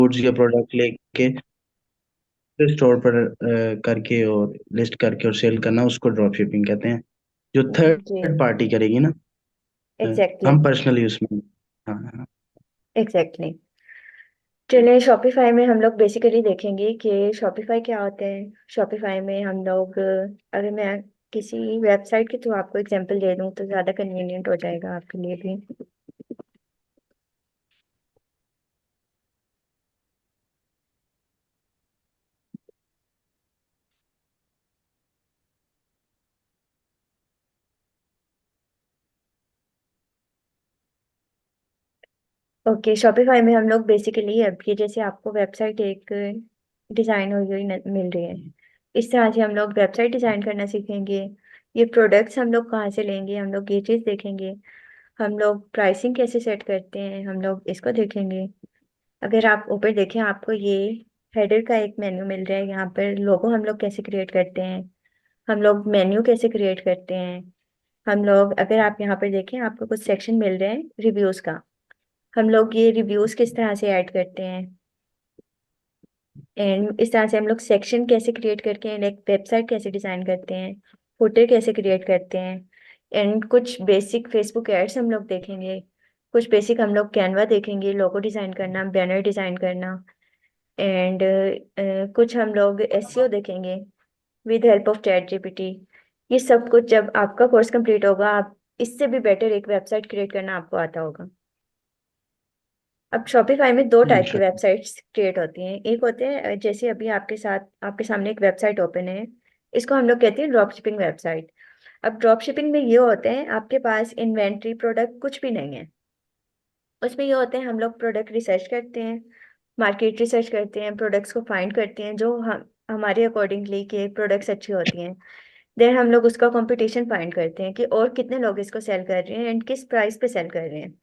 Goods या product लेके store पर करके और लिस्ट करके और सेल करना, उसको ड्रॉप शिपिंग कहते हैं। जो जी। थर्ड पार्टी करेगी ना, अ, एग्जैक्टली। हम पर्सनली उसमें। हाँ हाँ। एग्जैक्टली। चलिए, शॉपिफाई में हम लोग बेसिकली देखेंगे कि शॉपिफाई क्या होता है। शॉपिफाई में हम लोग अगर मैं किसी वेबसाइट के थ्रू आपको एग्जांपल दे दूं तो ज़्यादा कन्वीनियंट हो जाएगा आपके लिए भी। ओके, शॉपिफाई में हम लोग बेसिकली अब ये जैसे आपको वेबसाइट एक डिज़ाइन हुई हुई मिल रही है, इस तरह से हम लोग वेबसाइट डिज़ाइन करना सीखेंगे। ये प्रोडक्ट्स हम लोग कहाँ से लेंगे, हम लोग ये चीज़ देखेंगे। हम लोग प्राइसिंग कैसे सेट करते हैं, हम लोग इसको देखेंगे। अगर आप ऊपर देखें, आपको ये हेडर का एक मेन्यू मिल रहा है। यहाँ पर लोगो हम लोग कैसे क्रिएट करते हैं, हम लोग मेन्यू कैसे क्रिएट करते हैं। हम लोग अगर आप यहाँ पर देखें, आपको कुछ सेक्शन मिल रहे हैं रिव्यूज़ का। हम लोग ये रिव्यूज़ किस तरह से ऐड करते हैं, एंड इस तरह से हम लोग सेक्शन कैसे क्रिएट करके एंड एक वेबसाइट कैसे डिज़ाइन करते हैं, फुटर कैसे क्रिएट करते हैं। एंड कुछ बेसिक फेसबुक एड्स हम लोग देखेंगे। कुछ बेसिक हम लोग कैनवा देखेंगे, लोगो डिज़ाइन करना, बैनर डिज़ाइन करना। एंड कुछ हम लोग एसईओ देखेंगे with help of chat GPT. ये सब कुछ जब आपका कोर्स कंप्लीट होगा, आप इससे भी बेटर एक वेबसाइट क्रिएट करना आपको आता होगा। अब शॉपिफाई में दो टाइप की इंशाल्लाह। वेबसाइट्स क्रिएट होती हैं। एक होते हैं जैसे अभी आपके सामने एक वेबसाइट ओपन है, इसको हम लोग कहते हैं ड्रॉप शिपिंग वेबसाइट। अब ड्रॉप शिपिंग में ये होते हैं, आपके पास इन्वेंट्री प्रोडक्ट कुछ भी नहीं है। उसमें ये होते हैं, हम लोग प्रोडक्ट रिसर्च करते हैं, मार्केट रिसर्च करते हैं, प्रोडक्ट्स को फाइंड करते हैं जो हम हमारे अकॉर्डिंगली के प्रोडक्ट्स अच्छी होती हैं। देन हम लोग उसका कंपटीशन फाइंड करते हैं कि और कितने लोग इसको सेल कर रहे हैं एंड किस प्राइस पे सेल कर रहे हैं।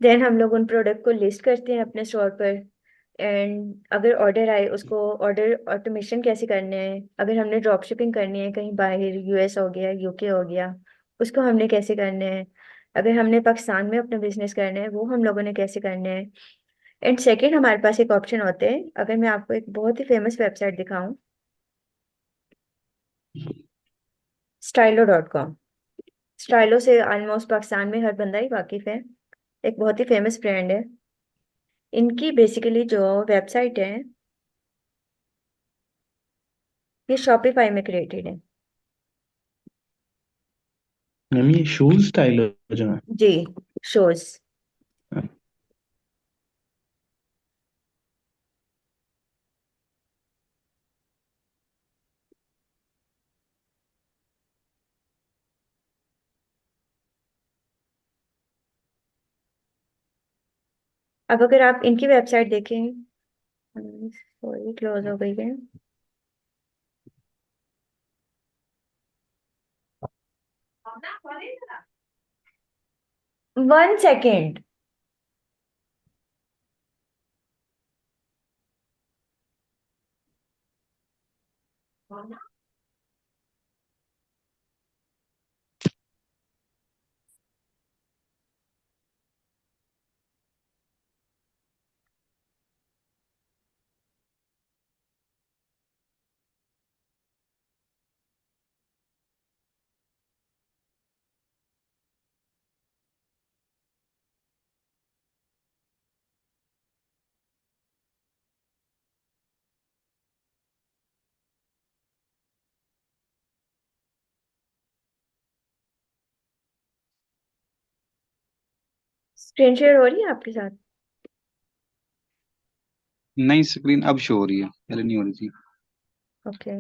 देन हम लोग उन प्रोडक्ट को लिस्ट करते हैं अपने स्टोर पर। एंड अगर ऑर्डर आए, उसको ऑर्डर ऑटोमेशन कैसे करने हैं, अगर हमने ड्रॉप शिपिंग करनी है कहीं बाहर, यूएस हो गया, यूके हो गया, उसको हमने कैसे करने हैं। अगर हमने पाकिस्तान में अपना बिजनेस करना है, वो हम लोगों ने कैसे करने हैं। एंड सेकेंड, हमारे पास एक ऑप्शन होते हैं, अगर मैं आपको एक बहुत ही फेमस वेबसाइट दिखाऊं, स्टाइलो.com। स्टाइलो से ऑलमोस्ट पाकिस्तान में हर बंदा ही वाकिफ है, एक बहुत ही फेमस ब्रांड है। इनकी बेसिकली जो वेबसाइट है, ये शॉपिफाई में क्रिएटेड है। मैम ये शूज स्टाइल हो जो है। जी। शोज। अब अगर आप इनकी वेबसाइट देखें, सॉरी क्लोज हो गई है। 1 सेकेंड। स्क्रीन शेयर हो रही है आपके साथ? नहीं, स्क्रीन अब शो हो रही है, पहले नहीं हो रही थी। ओके।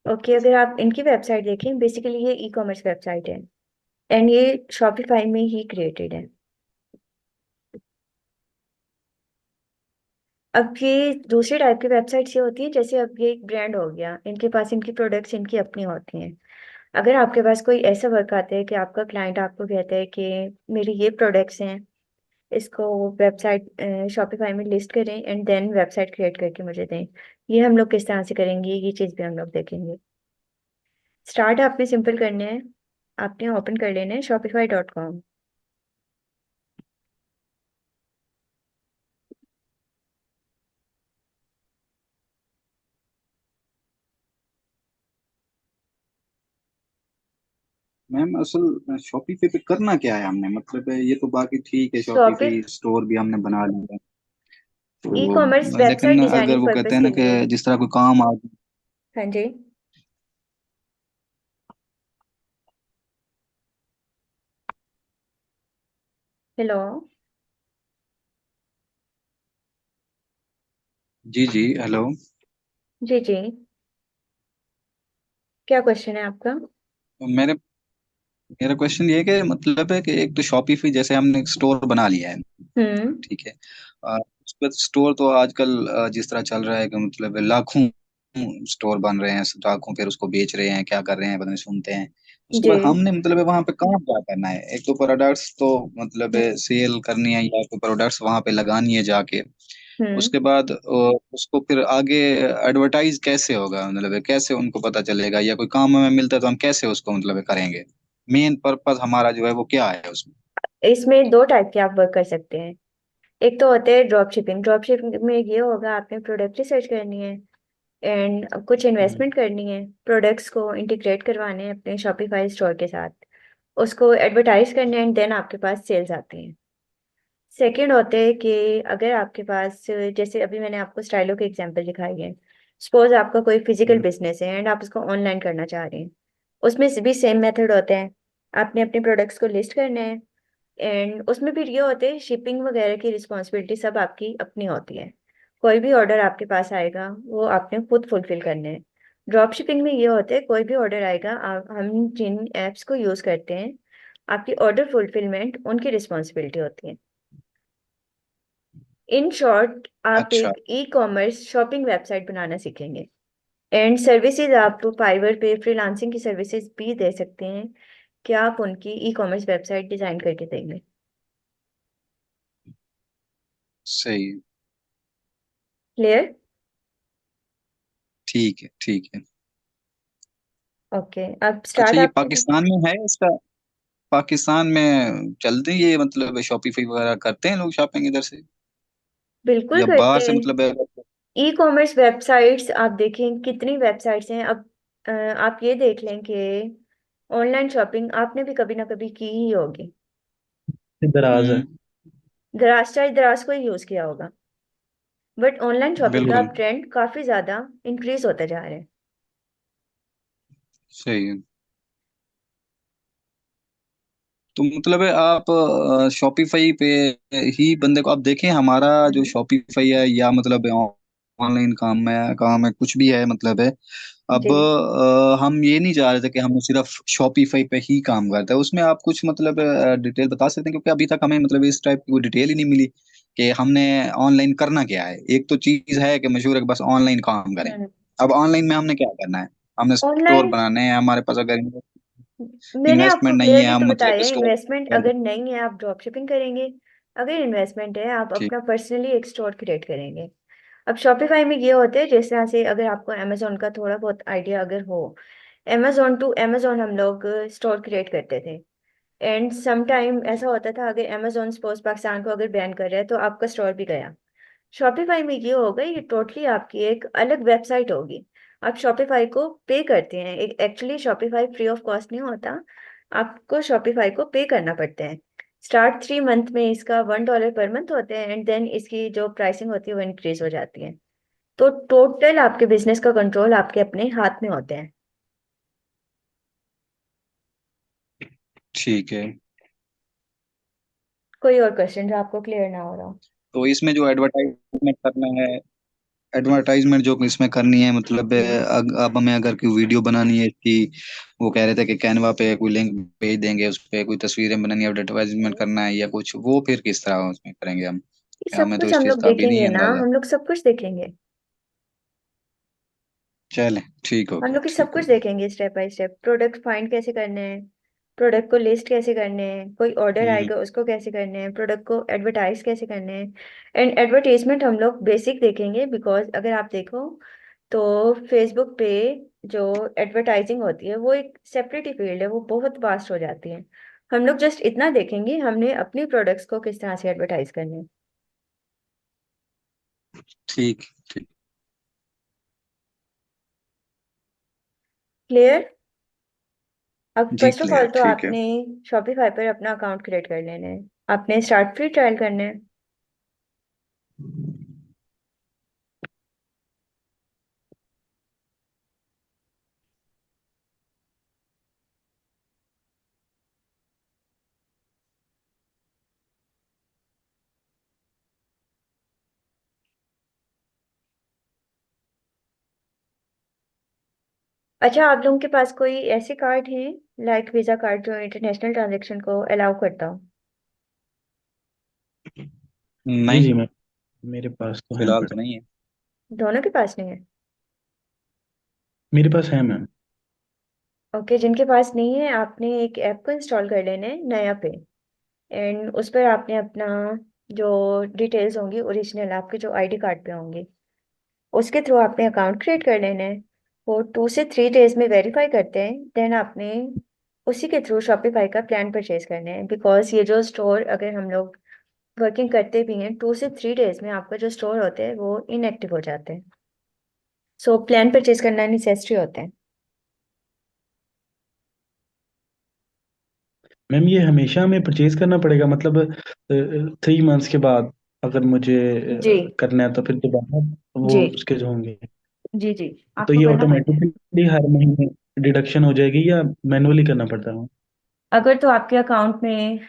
ओके, अगर आप इनकी वेबसाइट देखें, बेसिकली ये ई कॉमर्स वेबसाइट है एंड ये शॉपिफाई में ही क्रिएटेड है। अब ये दूसरी टाइप की वेबसाइट्स ये होती है, जैसे अब ये एक ब्रांड हो गया, इनके पास इनकी प्रोडक्ट्स इनकी अपनी होती हैं। अगर आपके पास कोई ऐसा वर्क आता है कि आपका क्लाइंट आपको कहता है कि मेरे ये प्रोडक्ट्स हैं, इसको वेबसाइट शॉपिफाई में लिस्ट करें एंड देन वेबसाइट क्रिएट करके मुझे दें, ये हम लोग किस तरह से करेंगे, ये चीज़ भी हम लोग देखेंगे। स्टार्ट आपने सिंपल करने हैं, आपने ओपन कर लेना है shopify.com। मैम असल शॉपिफाई पे करना क्या है हमने, मतलब ये तो बाकी ठीक है, शॉपि शॉपिफाई स्टोर भी हमने बना लिया है ई तो, कॉमर्स वेबसाइट लेकिन अगर डिजाइनिंग वो कहते पर्पस हैं के ना लिए। कि जिस तरह कोई काम आ। हाँ जी। हेलो। जी जी, हेलो। जी जी, क्या क्वेश्चन है आपका? मेरे मेरा क्वेश्चन ये है कि मतलब है कि एक तो शॉपिफाई जैसे हमने एक स्टोर बना लिया है, हम्म। ठीक है। उस पर स्टोर तो आजकल जिस तरह चल रहा है कि मतलब लाखों स्टोर बन रहे हैं, लाखों फिर उसको बेच रहे हैं, क्या कर रहे हैं पता नहीं, सुनते हैं। उसके जी। बाद हमने मतलब वहां पे काम क्या करना है, एक तो प्रोडक्ट्स तो मतलब सेल करनी है या तो प्रोडक्ट्स वहां पे लगानी है जाके। हम्म। उसके बाद उसको फिर आगे एडवर्टाइज कैसे होगा, मतलब कैसे उनको पता चलेगा, या कोई काम हमें मिलता है तो हम कैसे उसको मतलब करेंगे। मेन पर्पस हमारा जो है वो क्या है उसमें। इसमें दो टाइप के आप वर्क कर सकते हैं। एक तो होता है ड्रॉप शिपिंग। ड्रॉप शिपिंग में ये होगा, आपने प्रोडक्ट रिसर्च करनी है एंड कुछ हम्म। इन्वेस्टमेंट करनी है, प्रोडक्ट्स को इंटीग्रेट करवाने हैं अपने शॉपिफाई स्टोर के साथ, उसको एडवर्टाइज करने हैं एंड देन आपके पास सेल्स आती हैं। सेकंड होते हैं कि अगर आपके पास, जैसे अभी मैंने आपको स्टाइलो के एग्जांपल दिखाई है, सपोज आपका कोई फिजिकल हम्म। बिजनेस है एंड आप उसको ऑनलाइन करना चाह रहे हैं, उसमें भी सेम मेथड होते हैं। आपने अपने प्रोडक्ट्स को लिस्ट करना है एंड उसमें फिर ये होते हैं, शिपिंग वगैरह की रिस्पॉन्सिबिलिटी सब आपकी अपनी होती है। कोई भी ऑर्डर आपके पास आएगा वो आपने खुद फुलफिल करने हैं। ड्रॉप शिपिंग में ये होता है, कोई भी ऑर्डर आएगा, हम जिन एप्स को यूज़ करते हैं, आपकी ऑर्डर फुलफिलमेंट उनकी रिस्पॉन्सिबिलिटी होती है। इन शॉर्ट, आप अच्छा। एक ई कॉमर्स शॉपिंग वेबसाइट बनाना सीखेंगे एंड सर्विसेज आप फाइवर पे फ्रीलांसिंग की सर्विसेज भी दे सकते हैं कि आप उनकी ई कॉमर्स वेबसाइट डिजाइन करके देंगे। सही है। क्लियर? ठीक है, ठीक है। ओके, अब अच्छा, स्टार्ट ये आपने की। पाकिस्तान में है इसका, पाकिस्तान में चलते हैं ये, मतलब शॉपिफाई वगैरह करते हैं लोग शॉपिंग इधर से, बिल्कुल या बाहर करते से हैं। मतलब ई कॉमर्स वेबसाइट्स आप देखें कितनी वेबसाइट्स हैं अब। आप ये देख लें कि ऑनलाइन शॉपिंग आपने भी कभी ना कभी की ही होगी। दराज है। हम्म। दराज, चाहे दराज को ही यूज़ किया होगा, बट ऑनलाइन शॉपिंग का बिल्कुल। अब ट्रेंड काफ़ी ज़्यादा इंक्रीज होता जा रहा है। सही है। तो मतलब है आप शॉपिफाई पे ही बंदे को आप देखें, हमारा जो हम्म। शॉपिफाई है या मतलब ऑनलाइन काम है कुछ भी है मतलब है। जी। अब हम ये नहीं चाह रहे थे कि हम सिर्फ शॉपिफाई पे ही काम करते हैं, उसमें आप कुछ मतलब डिटेल बता सकते हैं, क्योंकि अभी तक हमें मतलब इस टाइप की कोई डिटेल ही नहीं मिली कि हमने ऑनलाइन करना क्या है। एक तो चीज है कि मशहूर है कि बस ऑनलाइन काम करें। हम्म। अब ऑनलाइन में हमने क्या करना है, हमने स्टोर ऑनलाइन, बनाने हैं, हमारे पास अगर मैंने आपको इन्वेस्टमेंट नहीं है, क्लियरली तो हम मतलब बताया, स्टोर। इन्वेस्टमेंट अगर नहीं है आप ड्रॉप शिपिंग करेंगे, अगर इन्वेस्टमेंट है आप ठीक। अपना पर्सनली एक स्टोर क्रिएट करेंगे। अब शॉपिफाई में ये होते हैं, जिस तरह से अगर आपको अमेजोन का थोड़ा बहुत आइडिया अगर हो, अमेजोन टू अमेजोन हम लोग स्टोर क्रिएट करते थे एंड सम टाइम ऐसा होता था, अगर अमेजोन सपोज पाकिस्तान को अगर बैन कर रहा है तो आपका स्टोर भी गया। शॉपिफाई में ये होगा, ये टोटली आपकी एक अलग वेबसाइट होगी। आप शॉपिफाई को पे करते हैं, actually Shopify free of cost नहीं होता, आपको शॉपिफाई को पे करना पड़ता है। स्टार्ट 3 मंथ में इसका $1 पर मंथ होते हैं एंड देन इसकी जो प्राइसिंग होती है वो इंक्रीज हो जाती है। तो टोटल आपके बिजनेस का कंट्रोल आपके अपने हाथ में होते हैं। ठीक है। कोई और क्वेश्चन जो आपको क्लियर ना हो रहा हो? तो इसमें जो एडवर्टाइजमेंट करना है, एडवर्टाइजमेंट जो इसमें करनी है मतलब हम्म। अब हमें अगर कोई वीडियो बनानी है इसकी, वो कह रहे थे कि कैनवा पे कोई लिंक भेज देंगे, उस पे कोई तस्वीरें बनानी है, एडवर्टाइजमेंट हम्म। करना है या कुछ, वो फिर किस तरह उसमें करेंगे हम। ये क्या, सब हमें तो कुछ इस हम चीज लोग का अभी नहीं देखेंगे है ना, अंदाजा। हम लोग सब कुछ देखेंगे। चले, ठीक हम होगा, लोग ये सब ठीक कुछ होगा। देखेंगे step by step, product find कैसे करने हैं, प्रोडक्ट को लिस्ट कैसे करने हैं, कोई ऑर्डर हम्म। आएगा उसको कैसे करने हैं, प्रोडक्ट को एडवर्टाइज कैसे करने हैं। एंड एडवर्टाइजमेंट हम लोग बेसिक देखेंगे, बिकॉज अगर आप देखो तो फेसबुक पे जो एडवर्टाइजिंग होती है वो एक सेपरेट ही फील्ड है, वो बहुत वास्ट हो जाती है। हम लोग जस्ट इतना देखेंगे हमने अपनी प्रोडक्ट्स को किस तरह से एडवर्टाइज करने हैं। ठीक ठीक। क्लियर? अब जी फर्स्ट ऑफ ऑल क्लियर, तो ठीक है। आपने शॉपिफाई पर अपना अकाउंट क्रिएट कर लेना है। आपने स्टार्ट फ्री ट्रायल करना है। अच्छा, आप लोगों के पास कोई ऐसे कार्ड हैं लाइक वीजा कार्ड जो इंटरनेशनल ट्रांजैक्शन को अलाउ करता हो? जी नहीं, जी मैम, मेरे पास तो है फिलहाल मैम। तो नहीं है। दोनों के पास नहीं है? मेरे पास है मैम। ओके, जिनके पास नहीं है आपने एक ऐप को इंस्टॉल कर लेना है, नया पे। एंड उस पर आपने अपना जो डिटेल्स होंगी ओरिजिनल आपके जो आईडी कार्ड पे होंगे उसके थ्रू आपने अकाउंट क्रिएट कर लेना है। वो 2 से 3 डेज में वेरीफाई करते हैं, देन आपने उसी के थ्रू शॉपिफाई का प्लान परचेज करना है। बिकॉज ये जो स्टोर अगर हम लोग वर्किंग करते भी हैं 2 से 3 डेज में आपका जो स्टोर होते हैं वो इनएक्टिव हो जाते हैं। सो प्लान परचेज करना नेसेसरी होता है। मैम ये हमेशा हमें परचेज करना पड़ेगा, मतलब 3 मंथ्स के बाद अगर मुझे जी करना है तो फिर दोबारा वो जी उसके जो होंगे, जी जी, तो आपको ये करना पड़ता है। ऑटोमेटिकली हर महीने डिडक्शन हो जाएगी या मैनुअली करना पड़ता है? अगर तो आपके अकाउंट में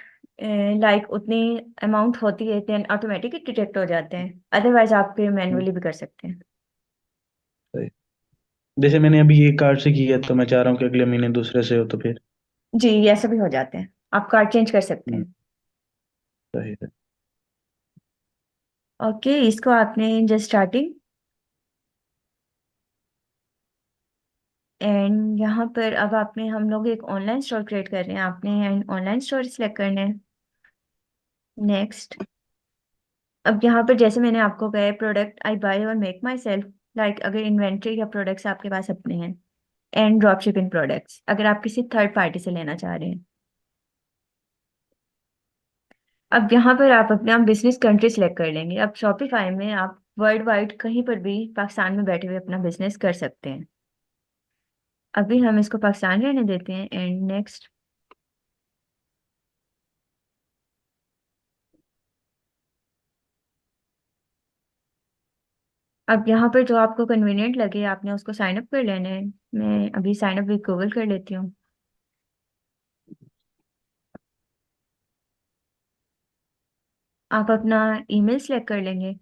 लाइक उतनी अमाउंट होती है देन ऑटोमेटिकली डिटेक्ट हो जाते हैं, अदरवाइज आप फिर हम्म, मैनुअली भी कर सकते हैं। सही। जैसे मैंने अभी ये कार्ड से किया तो मैं चाह रहा हूँ कि अगले महीने दूसरे से हो तो फिर। जी, ऐसा भी हो जाते हैं, आप कार्ड चेंज कर सकते हम्म, हैं। सही है। ओके, इसको आपने जस्ट स्टार्टिंग एंड यहाँ पर अब आपने हम लोग एक ऑनलाइन स्टोर क्रिएट कर रहे हैं, आपने ऑनलाइन स्टोर सिलेक्ट करना है। नेक्स्ट। अब यहाँ पर जैसे मैंने आपको कहा प्रोडक्ट आई बाय और मेक माई सेल्फ, लाइक अगर इन्वेंट्री या प्रोडक्ट्स आपके पास अपने हैं, एंड ड्रॉप शिपिंग प्रोडक्ट्स अगर आप किसी थर्ड पार्टी से लेना चाह रहे हैं। अब यहाँ पर आप अपना बिजनेस कंट्री सेलेक्ट कर लेंगे। अब शॉपिफाई में आप वर्ल्ड वाइड कहीं पर भी पाकिस्तान में बैठे हुए अपना बिजनेस कर सकते हैं। अभी हम इसको पाकिस्तान रहने देते हैं एंड नेक्स्ट। अब यहाँ पर जो आपको कन्वीनियंट लगे आपने उसको साइन अप कर लेना है। मैं अभी साइन अप विद गूगल कर लेती हूँ। आप अपना ईमेल सेलेक्ट कर लेंगे।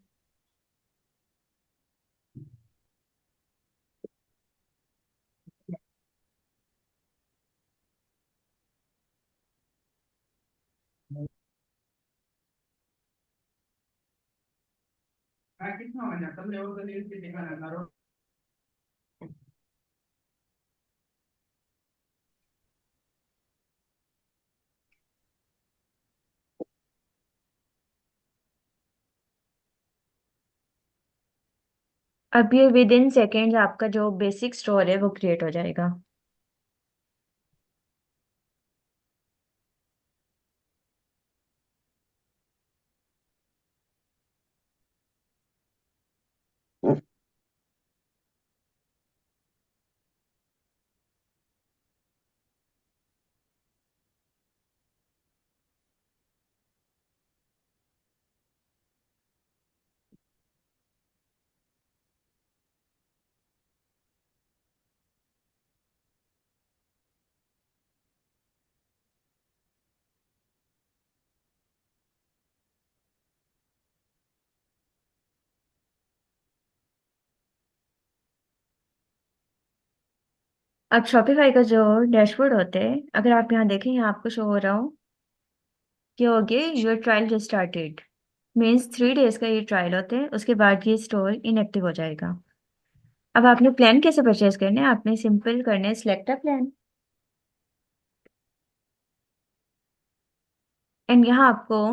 अब ये विद इन सेकेंड्स आपका जो बेसिक स्टोर है वो क्रिएट हो जाएगा। अब शॉपिफाई का जो डैशबोर्ड होता है अगर आप यहाँ देखें, यहाँ आपको शो हो रहा हो कि हो गया your trial just started. Means 3 days का ये ट्रायल होता है, उसके बाद ये स्टोर इनएक्टिव हो जाएगा। अब आपने प्लान कैसे परचेज करना है, आपने सिंपल करना है सिलेक्ट अ प्लान। एंड यहाँ आपको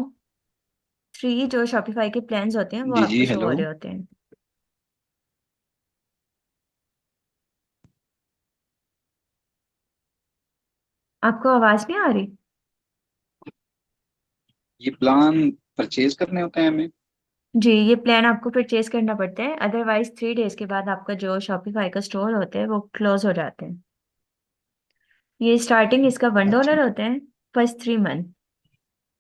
3 जो शॉपिफाई के प्लान्स होते हैं वो जी आपको जी, शो हो हेलो। रहे होते हैं। आपको आवाज नहीं आ रही? ये प्लान परचेज करने होते हैं हमें? जी, ये प्लान आपको परचेज करना पड़ता है, अदरवाइज 3 डेज के बाद आपका जो शॉपिफाई का स्टोर होता है वो क्लोज हो जाते हैं। ये स्टार्टिंग इसका $1 अच्छा। होता है फर्स्ट 3 मंथ,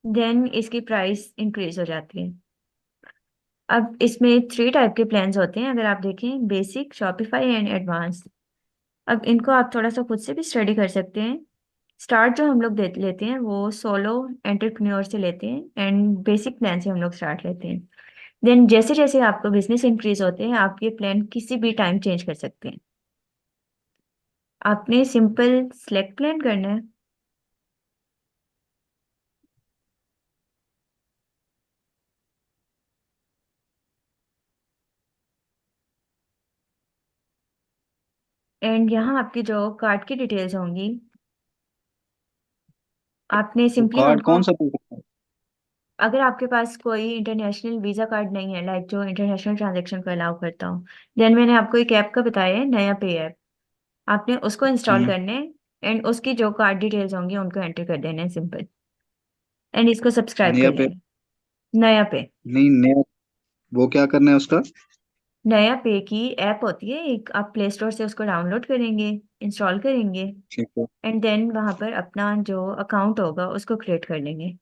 देन इसकी प्राइस इंक्रीज हो जाती है। अब इसमें 3 टाइप के प्लान्स होते हैं, अगर आप देखें, बेसिक, शॉपिफाई एंड एडवांस। अब इनको आप थोड़ा सा खुद से भी स्टडी कर सकते हैं। स्टार्ट जो हम लोग लेते हैं वो सोलो एंटरप्रेन्योर से लेते हैं, एंड बेसिक प्लान से हम लोग स्टार्ट लेते हैं। देन जैसे जैसे आपको बिजनेस इंक्रीज होते हैं, आप ये प्लान किसी भी टाइम चेंज कर सकते हैं। आपने सिंपल सिलेक्ट प्लान करना है। एंड यहाँ आपकी जो कार्ड की डिटेल्स होंगी, आपने तो सिंपली कार्ड उनको, कौन सा पिक करना है? अगर आपके पास कोई इंटरनेशनल वीजा कार्ड नहीं है, लाइक जो इंटरनेशनल ट्रांजेक्शन को अलाउ करता हो, देन मैंने आपको एक ऐप का बताया है, नया पे ऐप। आपने उसको इंस्टॉल हम्म। करने, एंड उसकी जो कार्ड डिटेल्स होंगी उनको एंटर कर देना है, सिंपल। एंड इसको सब्सक्राइब नया कर पे? लेना। नया पे। नहीं, नया वो क्या करना है उसका? नया पे की ऐप होती है एक, आप प्ले स्टोर से उसको डाउनलोड करेंगे, इंस्टॉल करेंगे, ठीक है। एंड देन वहां पर अपना जो अकाउंट होगा उसको क्रिएट कर लेंगे। ठीक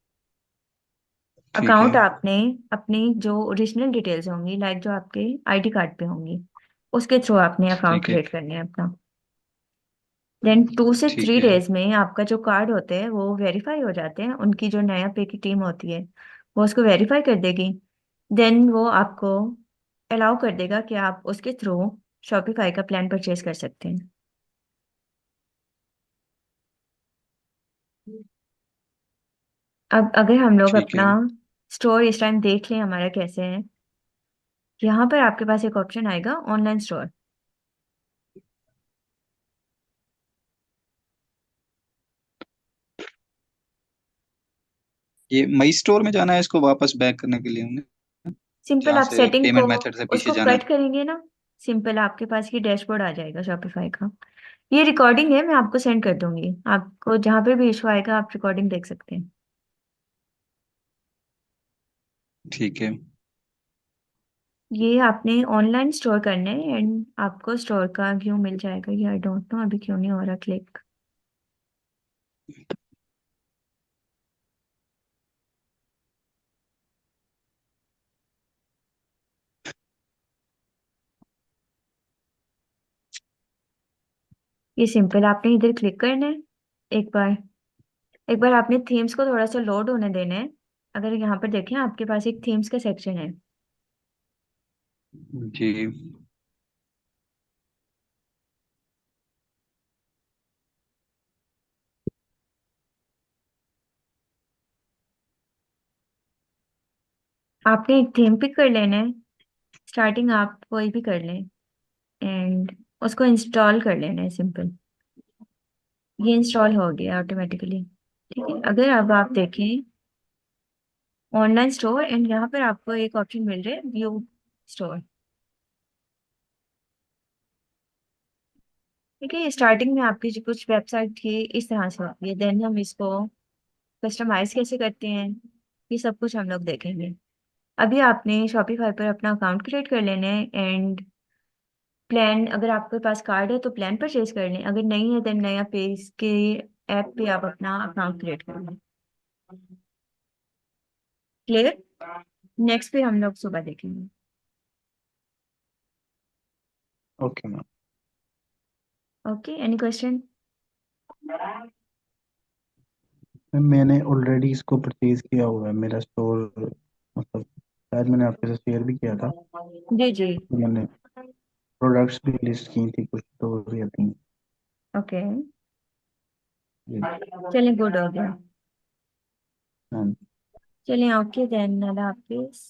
है। अकाउंट आपने अपनी जो ओरिजिनल डिटेल्स होंगी, लाइक जो आपके आईडी कार्ड पे होंगी, उसके थ्रू आपने अकाउंट ठीक है। क्रिएट करने हैं अपना। देन 2 से 3 ठीक है। डेज में आपका जो कार्ड होते हैं वो वेरीफाई हो जाते हैं, उनकी जो नया पे की टीम होती है वो उसको वेरीफाई कर देगी। देन वो आपको अलाउ कर देगा कि आप उसके थ्रू शॉपिफाई का प्लान परचेज कर सकते हैं। अब अगर हम लोग ठीक अपना है। स्टोर इस टाइम देख लें हमारा कैसे है, यहाँ पर आपके पास एक ऑप्शन आएगा, ऑनलाइन स्टोर। ये मई स्टोर में जाना है इसको वापस बैक करने के लिए हमें? सिंपल जहाँ आप से सेटिंग को, पेमेंट मेथड से पीछे उसको जाना है? कट करेंगे ना, सिंपल आपके पास ये डैशबोर्ड आ जाएगा शॉपिफाई का। ये रिकॉर्डिंग है, मैं आपको सेंड कर दूंगी, आपको जहां पर भी इशू आएगा आप रिकॉर्डिंग देख सकते हैं। ठीक है। ये आपने ऑनलाइन स्टोर करना है, एंड आपको स्टोर का व्यू मिल जाएगा। ये आई डोंट नो अभी क्यों नहीं हो रहा क्लिक। ये सिंपल आपने इधर क्लिक करना है। एक बार एक बार आपने थीम्स को थोड़ा सा लोड होने देना है। अगर यहाँ पर देखें, आपके पास एक थीम्स का सेक्शन है। जी। आपने एक थीम पिक कर लेना है, स्टार्टिंग आप कोई भी कर लें, एंड उसको इंस्टॉल कर लेना है, सिंपल। ये इंस्टॉल हो गया ऑटोमेटिकली। ठीक है, अगर अब आप देखें ऑनलाइन स्टोर, एंड यहाँ पर आपको एक ऑप्शन मिल रहा है, व्यू स्टोर। ठीक है, स्टार्टिंग में आपकी जो कुछ वेबसाइट थी इस तरह से होती है, देन हम इसको कस्टमाइज कैसे करते हैं, ये सब कुछ हम लोग देखेंगे। अभी आपने शॉपिफाई पर अपना अकाउंट क्रिएट कर लेना है, एंड प्लान, अगर आपके पास कार्ड है तो प्लान परचेज कर लें, अगर नहीं है देन नया पेज के ऐप पे आप अपना अकाउंट क्रिएट कर लें। क्लियर? नेक्स्ट पे हम लोग सुबह देखेंगे। Okay ma'am. Okay, any question? Ma'am मैंने ऑलरेडी इसको परचेज किया हुआ है, मेरा स्टोर, मतलब शायद मैंने आपके साथ शेयर भी किया था। जी जी। तो मैंने प्रोडक्ट्स भी लिस्ट की थी, कुछ 2 या 3। ओके, जी। चलें, गुड हो गया। हाँ। चलें, ओके देन, अल्लाह हाफिज।